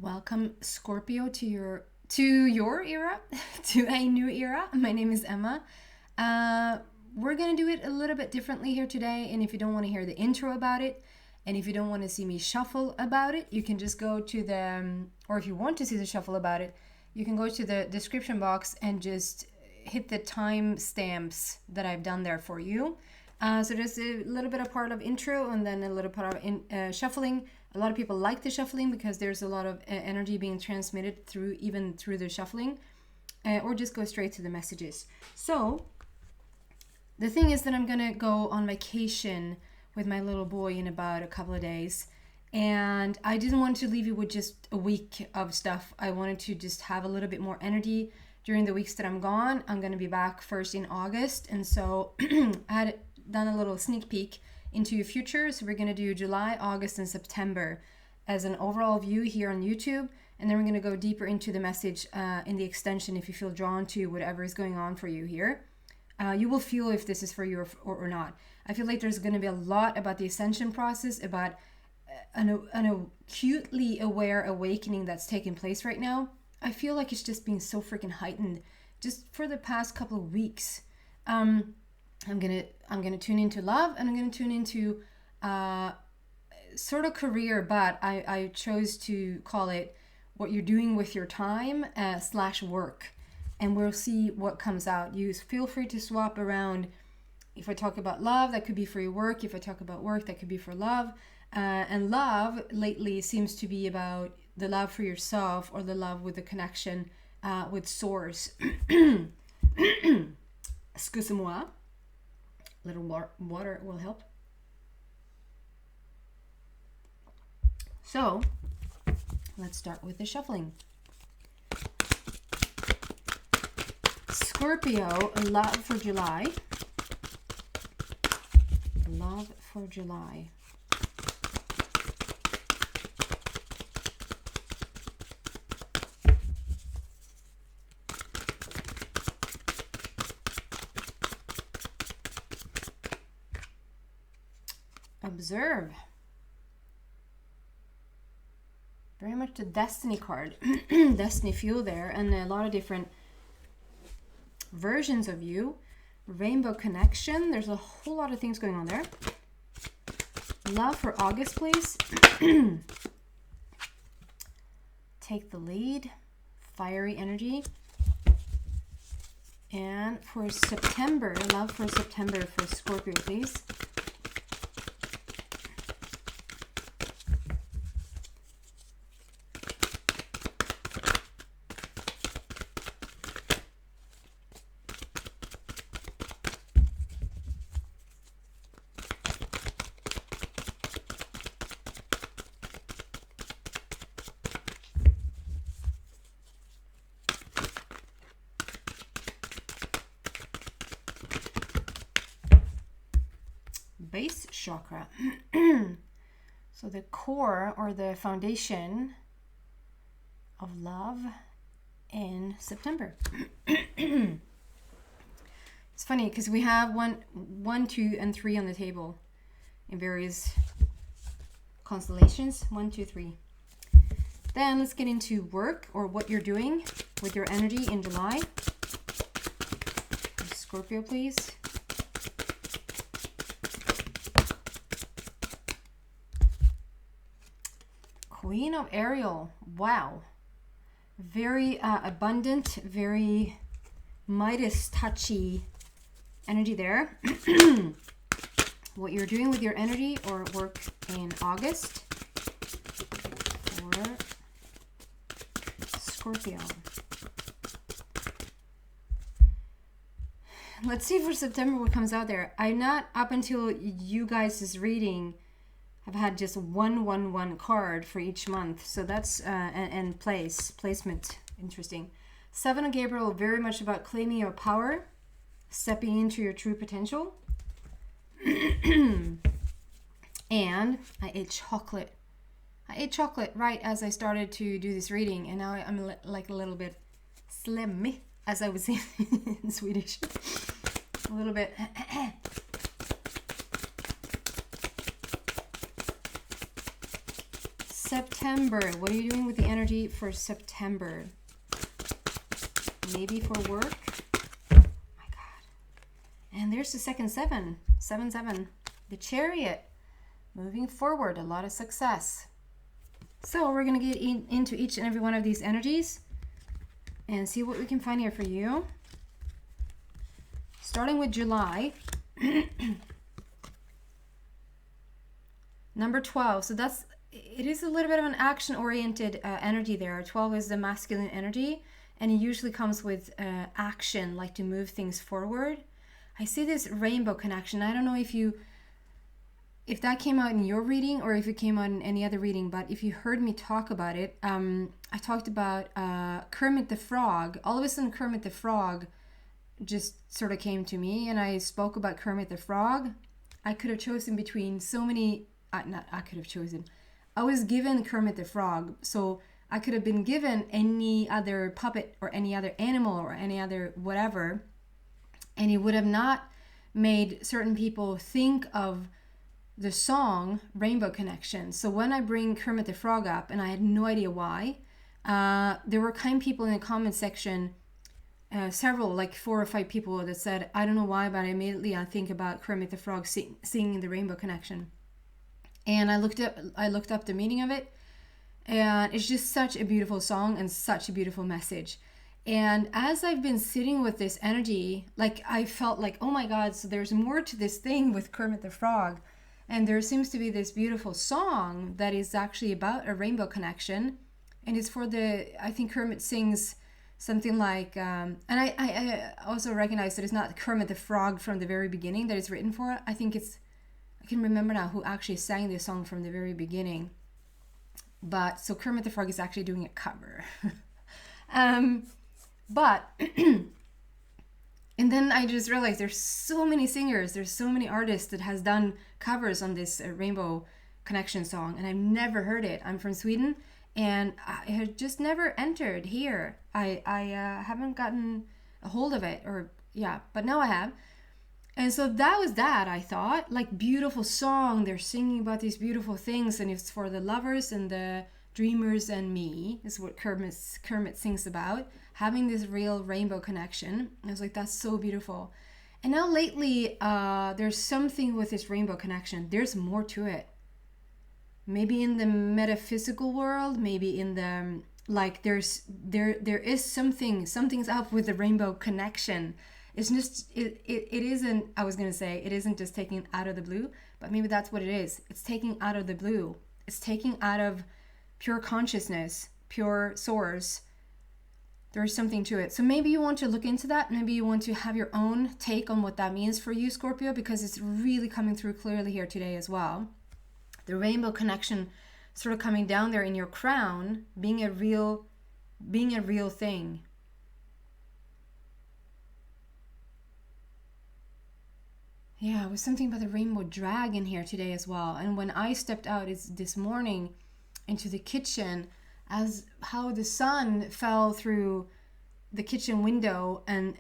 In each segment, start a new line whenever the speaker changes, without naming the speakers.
Welcome, Scorpio, to your era, to a new era. My name is Emma. We're gonna do it a little bit differently here today, and if you don't want to hear the intro about it, and if you don't want to see me shuffle about it, you can just go to the, or if you want to see the shuffle about it, you can go to the description box and just hit the time stamps that I've done there for you. So there's a little bit of part of intro and then a little part of shuffling. A lot of people like the shuffling because there's a lot of energy being transmitted through the shuffling, or just go straight to the messages. So the thing is that I'm gonna go on vacation with my little boy in about a couple of days, and I didn't want to leave you with just a week of stuff. I wanted to just have a little bit more energy during the weeks that I'm gone. I'm gonna be back first in August, and so I had done a little sneak peek into your future. So we're going to do July, August, and September as an overall view here on YouTube. And then we're going to go deeper into the message in the extension if you feel drawn to whatever is going on for you here. You will feel if this is for you or not. I feel like there's going to be a lot about the ascension process, about an acutely aware awakening that's taking place right now. I feel like it's just being so freaking heightened just for the past couple of weeks. I'm gonna tune into love, and I'm gonna tune into sort of career, but I chose to call it what you're doing with your time / work, and we'll see what comes out. You feel free to swap around. If I talk about love, that could be for your work. If I talk about work, that could be for love. And love lately seems to be about the love for yourself, or the love with the connection with source. Excusez-moi. Little water will help. So let's start with the shuffling. Scorpio, love for July. Love for July. Observe. Very much the destiny card. Destiny fuel there, and a lot of different versions of you. Rainbow connection. There's a whole lot of things going on there. Love for August, please. Take the lead. Fiery energy. And for September, love for September for Scorpio, please. Base chakra. So the core, or the foundation of love in September. It's funny because we have 1, 2, and 3 on the table in various constellations. 1, 2, 3. Then let's get into work, or what you're doing with your energy in July. Scorpio, please. Queen of Ariel. Wow. Very abundant, very Midas touchy energy there. What you're doing with your energy or work in August for Scorpio. Let's see for September what comes out there. I'm not, up until you guys' reading, I've had just one card for each month. So that's, and placement. Interesting. 7 of Gabriel, very much about claiming your power, stepping into your true potential. And I ate chocolate. Right as I started to do this reading. And now I'm like a little bit slim, as I would say in Swedish. A little bit. September. What are you doing with the energy for September? Maybe for work? Oh my God. And there's the second 7. 7, 7. The Chariot. Moving forward. A lot of success. So we're going to get into each and every one of these energies and see what we can find here for you. Starting with July. Number 12. So it is a little bit of an action-oriented energy there. 12 is the masculine energy, and it usually comes with action, like to move things forward. I see this rainbow connection. I don't know if that came out in your reading or if it came out in any other reading, but if you heard me talk about it, I talked about Kermit the Frog. All of a sudden, Kermit the Frog just sort of came to me, and I spoke about Kermit the Frog. I could have chosen between so many... I was given Kermit the Frog, so I could have been given any other puppet or any other animal or any other whatever, and it would have not made certain people think of the song Rainbow Connection. So when I bring Kermit the Frog up, and I had no idea why, there were kind people in the comment section, several, like 4 or 5 people that said, I don't know why, but immediately I think about Kermit the Frog singing the Rainbow Connection. And I looked up the meaning of it, and it's just such a beautiful song and such a beautiful message. And as I've been sitting with this energy, like I felt like, oh my God, so there's more to this thing with Kermit the Frog. And there seems to be this beautiful song that is actually about a rainbow connection. And it's for I think Kermit sings something like, and I also recognize that it's not Kermit the Frog from the very beginning that it's written for. I can remember now who actually sang this song from the very beginning. But so Kermit the Frog is actually doing a cover. But and then I just realized there's so many singers, there's so many artists that has done covers on this Rainbow Connection song, and I've never heard it. I'm from Sweden, and I had just never entered here. I haven't gotten a hold of it, but now I have. And so that was that, I thought. Like, beautiful song. They're singing about these beautiful things, and it's for the lovers and the dreamers and me, is what Kermit sings about. Having this real rainbow connection. I was like, that's so beautiful. And now lately, there's something with this rainbow connection. There's more to it. Maybe in the metaphysical world, maybe in the, like, there is something's up with the rainbow connection. It's just, it isn't, I was going to say, it isn't just taking out of the blue, but maybe that's what it is. It's taking out of the blue. It's taking out of pure consciousness, pure source. There's something to it. So maybe you want to look into that. Maybe you want to have your own take on what that means for you, Scorpio, because it's really coming through clearly here today as well. The rainbow connection sort of coming down there in your crown, being a real thing. Yeah, it was something about the rainbow dragon here today as well. And when I stepped out this morning into the kitchen, as how the sun fell through the kitchen window and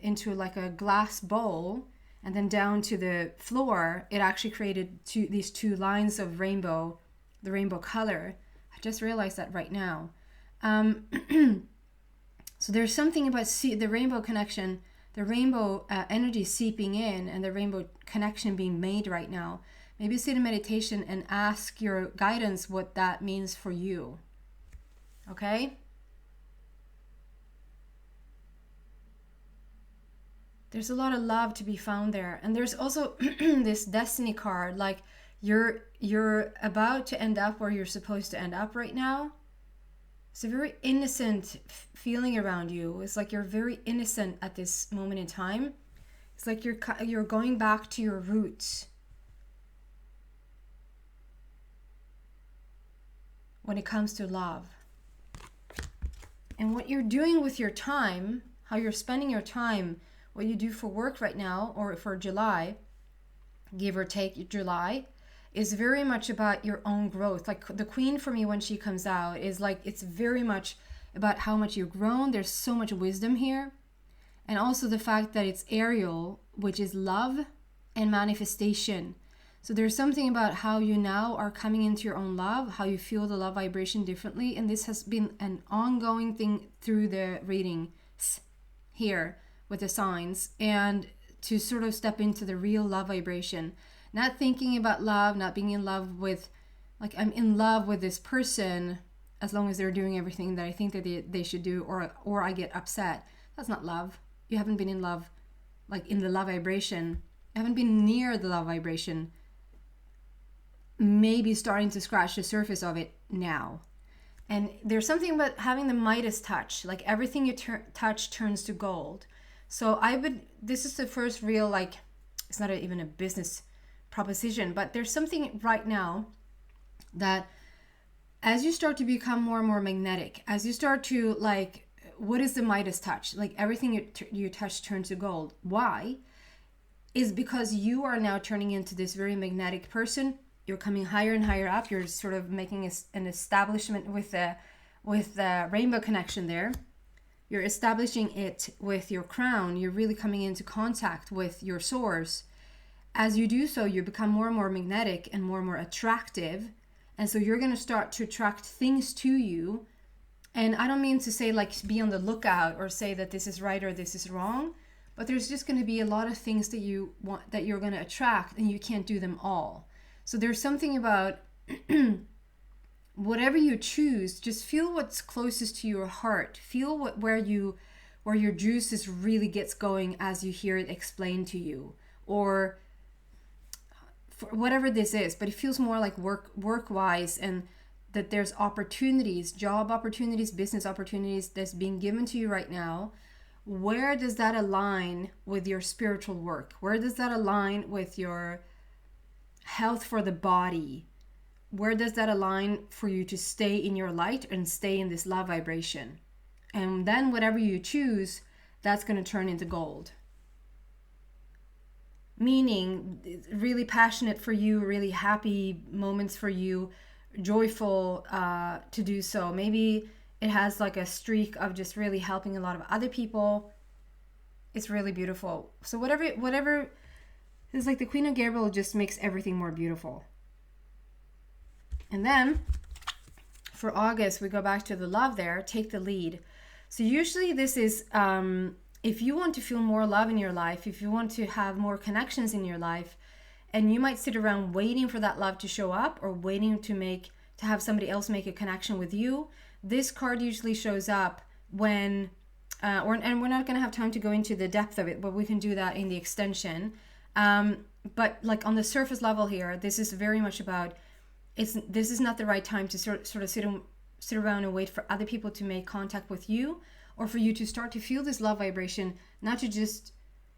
into like a glass bowl and then down to the floor, it actually created these two lines of rainbow, the rainbow color. I just realized that right now. So there's something about the rainbow connection, the rainbow energy seeping in, and the rainbow connection being made right now. Maybe sit in meditation and ask your guidance what that means for you. Okay? There's a lot of love to be found there. And there's also this destiny card, like you're about to end up where you're supposed to end up right now. It's a very innocent feeling around you. It's like you're very innocent at this moment in time. It's like you're going back to your roots. When it comes to love. And what you're doing with your time, how you're spending your time, what you do for work right now, or for July, give or take July, is very much about your own growth. Like the Queen for me, when she comes out, is like, it's very much about how much you've grown. There's so much wisdom here. And also the fact that it's Ariel, which is love and manifestation. So there's something about how you now are coming into your own love, how you feel the love vibration differently. And this has been an ongoing thing through the readings here with the signs, and to sort of step into the real love vibration. Not thinking about love, not being in love with, like, I'm in love with this person as long as they're doing everything that I think that they should do, or I get upset. That's not love. You haven't been in love, like in the love vibration. You haven't been near the love vibration. Maybe starting to scratch the surface of it now. And there's something about having the Midas touch, like everything you touch turns to gold. So this is the first real, like, it's not even a business proposition, but there's something right now that as you start to become more and more magnetic, as you start to, like, what is the Midas touch? Like everything you touch turns to gold. Why? Is because you are now turning into this very magnetic person. You're coming higher and higher up. You're sort of making an establishment with the rainbow connection there. You're establishing it with your crown. You're really coming into contact with your source. As you do so, you become more and more magnetic and more attractive. And so you're going to start to attract things to you. And I don't mean to say, like, be on the lookout or say that this is right or this is wrong. But there's just going to be a lot of things that you want, that you're going to attract, and you can't do them all. So there's something about whatever you choose, just feel what's closest to your heart. Feel where your juices really gets going as you hear it explained to you, or for whatever this is. But it feels more like work-wise, and that there's opportunities, job opportunities, business opportunities that's being given to you right now. Where does that align with your spiritual work? Where does that align with your health for the body? Where does that align for you to stay in your light and stay in this love vibration? And then whatever you choose, that's going to turn into gold. Meaning, really passionate for you, really happy moments for you, joyful to do so. Maybe it has like a streak of just really helping a lot of other people. It's really beautiful. So whatever, it's like the Queen of Gabriel just makes everything more beautiful. And then for August, we go back to the love there, take the lead. So usually this is, if you want to feel more love in your life, if you want to have more connections in your life, and you might sit around waiting for that love to show up, or waiting to have somebody else make a connection with you, this card usually shows up when, and we're not going to have time to go into the depth of it, but we can do that in the extension. But like on the surface level here, this is very much about, this is not the right time to sort of sit around and wait for other people to make contact with you, or for you to start to feel this love vibration. Not to just,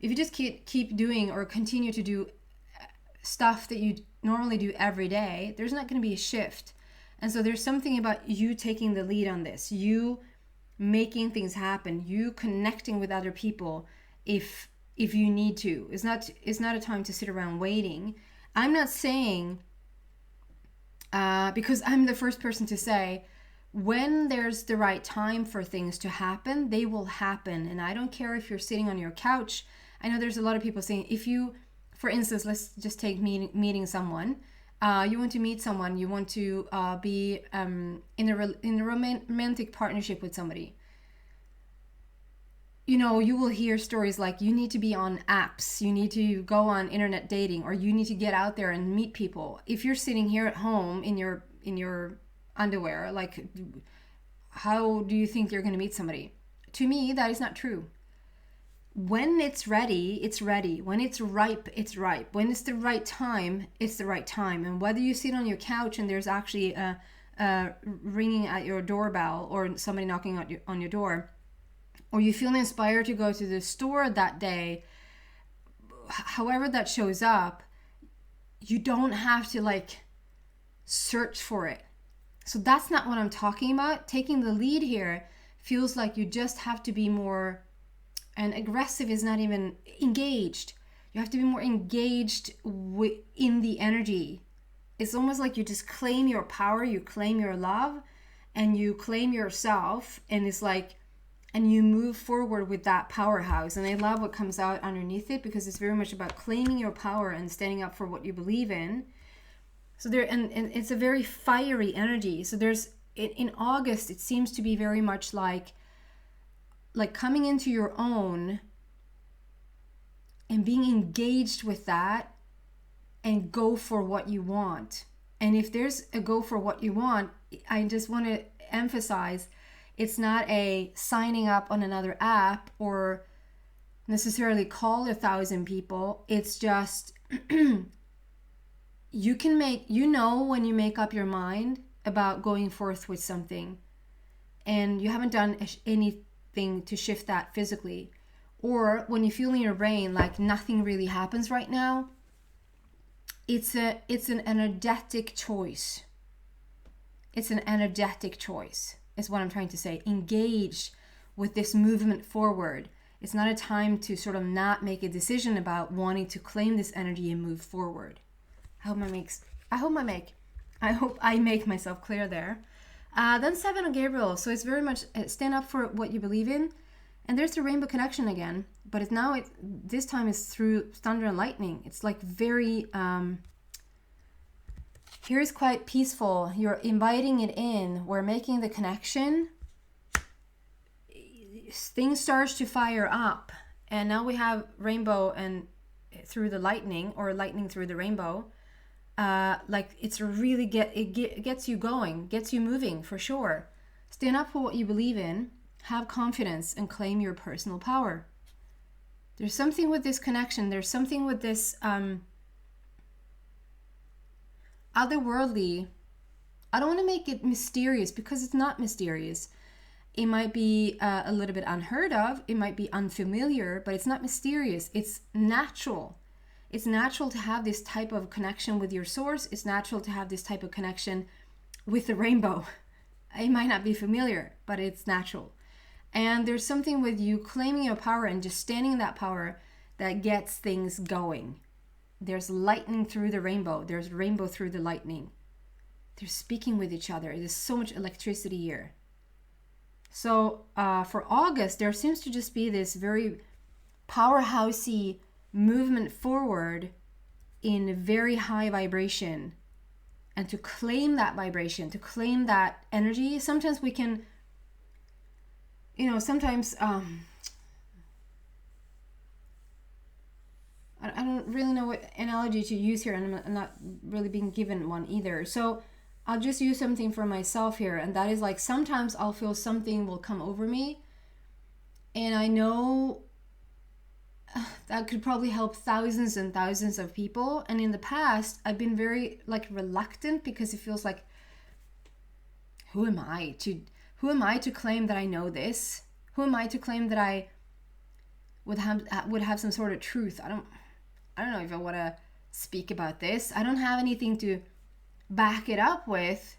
if you just keep doing or continue to do stuff that you normally do every day, there's not going to be a shift. And so there's something about you taking the lead on this, you making things happen, you connecting with other people if you need to. It's not a time to sit around waiting. I'm not saying, because I'm the first person to say, when there's the right time for things to happen, they will happen. And I don't care if you're sitting on your couch. I know there's a lot of people saying, if you, for instance, let's just take meeting someone. You want to meet someone, you want to be in a romantic partnership with somebody. You know, you will hear stories like, you need to be on apps, you need to go on internet dating, or you need to get out there and meet people. If you're sitting here at home in your underwear, like, how do you think you're going to meet somebody? To me, that is not true. When it's ready, it's ready. When it's ripe, it's ripe. When it's the right time, it's the right time. And whether you sit on your couch and there's actually a ringing at your doorbell, or somebody knocking on your door, or you feel inspired to go to the store that day, however that shows up, you don't have to like search for it. So that's not what I'm talking about. Taking the lead here feels like you just have to be more, and aggressive is not even, engaged. You have to be more engaged in the energy. It's almost like you just claim your power, you claim your love, and you claim yourself. And it's like, and you move forward with that powerhouse. And I love what comes out underneath it, because it's very much about claiming your power and standing up for what you believe in. So there, and it's a very fiery energy. So there's, in August, it seems to be very much like coming into your own and being engaged with that, and go for what you want. And if there's a go for what you want, I just want to emphasize, it's not a signing up on another app or necessarily call 1,000 people. It's just you can make, when you make up your mind about going forth with something and you haven't done anything to shift that physically, or when you feel in your brain like nothing really happens right now, it's an energetic choice. It's an energetic choice, is what I'm trying to say. Engage with this movement forward. It's not a time to sort of not make a decision about wanting to claim this energy and move forward. I hope I make myself clear there. Then 7 of Gabriel. So it's very much stand up for what you believe in. And there's the rainbow connection again. But this time it's through thunder and lightning. It's like very... Here's quite peaceful. You're inviting it in. We're making the connection. Things starts to fire up. And now we have rainbow and through the lightning, or lightning through the rainbow. It's really gets you going, gets you moving for sure. Stand up for what you believe in. Have confidence and claim your personal power. There's something with this connection. There's something with this... otherworldly. I don't want to make it mysterious, because it's not mysterious. It might be a little bit unheard of. It might be unfamiliar, but it's not mysterious. It's natural. It's natural to have this type of connection with your source. It's natural to have this type of connection with the rainbow. It might not be familiar, but it's natural. And there's something with you claiming your power and just standing in that power that gets things going. There's lightning through the rainbow. There's rainbow through the lightning. They're speaking with each other. There's so much electricity here. So for August, there seems to just be this very powerhousey movement forward in very high vibration. And to claim that vibration, to claim that energy, sometimes we can, sometimes... I don't really know what analogy to use here, and I'm not really being given one either. So I'll just use something for myself here, and that is like sometimes I'll feel something will come over me, and I know that could probably help thousands and thousands of people. And in the past, I've been very reluctant, because it feels like, who am I to claim that I know this? Who am I to claim that I would have some sort of truth? I don't know if I want to speak about this. I don't have anything to back it up with,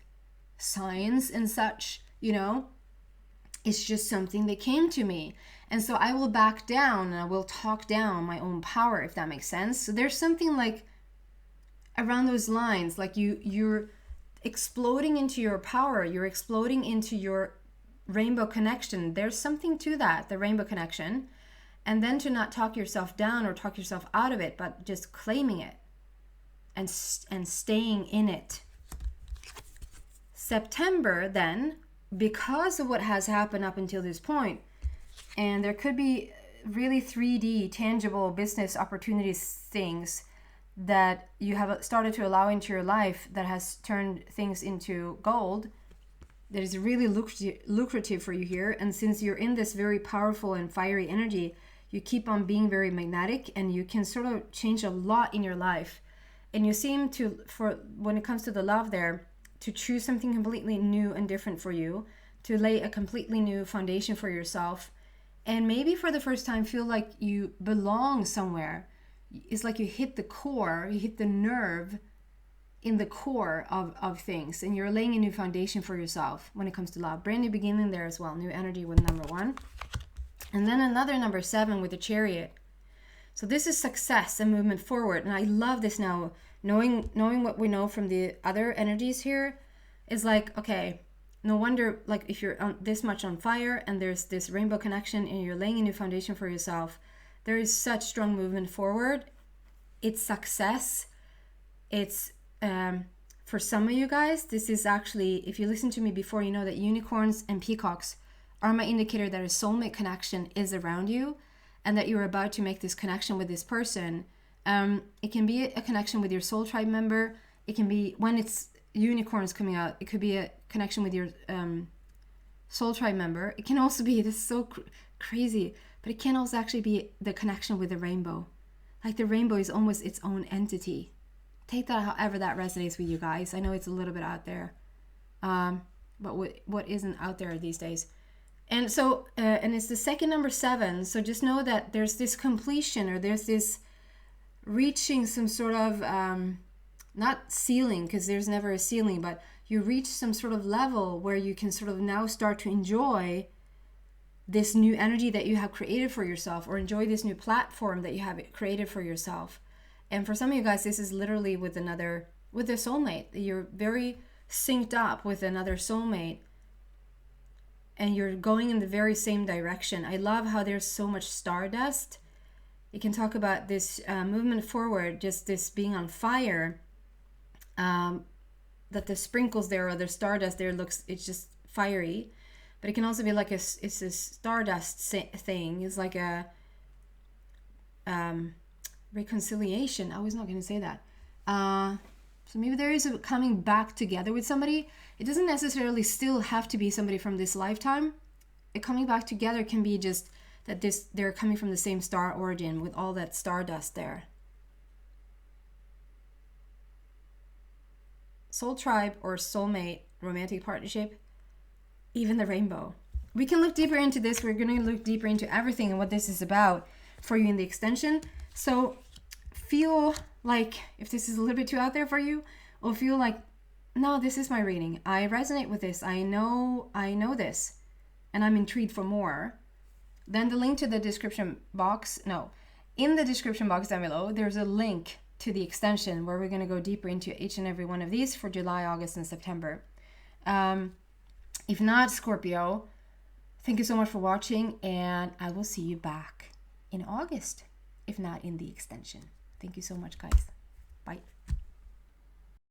science and such, It's just something that came to me. And so I will back down and I will talk down my own power, if that makes sense. So there's something around those lines, you're exploding into your power. You're exploding into your rainbow connection. There's something to that, the rainbow connection. And then to not talk yourself down or talk yourself out of it, but just claiming it and staying in it. September, then, because of what has happened up until this point, and there could be really 3D, tangible business opportunities, things that you have started to allow into your life that has turned things into gold, that is really lucrative for you here. And since you're in this very powerful and fiery energy, you keep on being very magnetic, and you can sort of change a lot in your life. And you seem to, when it comes to the love there, to choose something completely new and different for you, to lay a completely new foundation for yourself, and maybe for the first time feel like you belong somewhere. It's like you hit the core, you hit the nerve in the core of things, and you're laying a new foundation for yourself when it comes to love. Brand new beginning there as well, new energy with number 1. And then another number 7 with the Chariot. So this is success and movement forward. And I love this now, knowing what we know from the other energies here, is like, okay, no wonder, like, if you're this much on fire and there's this rainbow connection and you're laying a new foundation for yourself, there is such strong movement forward. It's success. It's for some of you guys, this is actually, if you listen to me before, you know that unicorns and peacocks are my indicator that a soulmate connection is around you and that you're about to make this connection with this person. It can be a connection with your soul tribe member. It can be, when it's unicorns coming out, it could be a connection with your soul tribe member. It can also be, this is so crazy, but it can also actually be the connection with the rainbow. Like the rainbow is almost its own entity. Take that however that resonates with you guys. I know it's a little bit out there, but what isn't out there these days? And so, and it's the second number 7. So just know that there's this completion, or there's this reaching some sort of, not ceiling, because there's never a ceiling, but you reach some sort of level where you can sort of now start to enjoy this new energy that you have created for yourself, or enjoy this new platform that you have created for yourself. And for some of you guys, this is literally with a soulmate. You're very synced up with another soulmate and you're going in the very same direction. I love how there's so much stardust. You can talk about this movement forward, just this being on fire, that the sprinkles there, or the stardust there, it's just fiery. But it can also be like it's a stardust thing. It's like a reconciliation. I was not going to say that. So maybe there is a coming back together with somebody. It doesn't necessarily still have to be somebody from this lifetime. A coming back together can be just that they're coming from the same star origin with all that stardust there. Soul tribe or soulmate, romantic partnership, even the rainbow. We can look deeper into this. We're going to look deeper into everything and what this is about for you in the extension. So feel like, if this is a little bit too out there for you, or feel like, no, this is my reading. I resonate with this. I know this, and I'm intrigued for more. Then the link to the description box, in the description box down below, there's a link to the extension where we're going to go deeper into each and every one of these for July, August, and September. If not, Scorpio, thank you so much for watching, and I will see you back in August, if not in the extension. Thank you so much, guys. Bye.